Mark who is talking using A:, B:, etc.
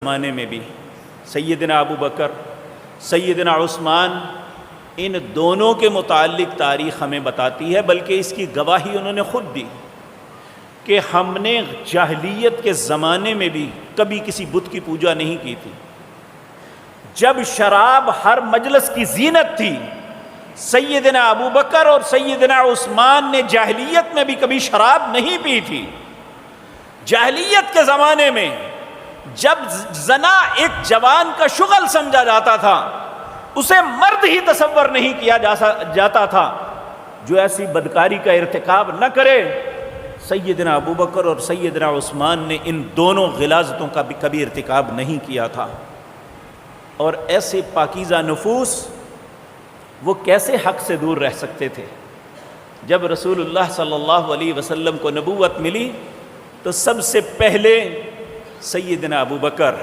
A: زمانے میں بھی سیدنا ابو بکر، سیدنا عثمان، ان دونوں کے متعلق تاریخ ہمیں بتاتی ہے، بلکہ اس کی گواہی انہوں نے خود دی کہ ہم نے جاہلیت کے زمانے میں بھی کبھی کسی بت کی پوجا نہیں کی تھی۔ جب شراب ہر مجلس کی زینت تھی، سیدنا ابو بکر اور سیدنا عثمان نے جاہلیت میں بھی کبھی شراب نہیں پی تھی۔ جاہلیت کے زمانے میں جب زنا ایک جوان کا شغل سمجھا جاتا تھا، اسے مرد ہی تصور نہیں کیا جاتا تھا جو ایسی بدکاری کا ارتکاب نہ کرے، سیدنا ابو بکر اور سیدنا عثمان نے ان دونوں غلاظتوں کا بھی کبھی ارتکاب نہیں کیا تھا۔ اور ایسے پاکیزہ نفوس وہ کیسے حق سے دور رہ سکتے تھے؟ جب رسول اللہ صلی اللہ علیہ وسلم کو نبوت ملی تو سب سے پہلے سیدنا ابو بکر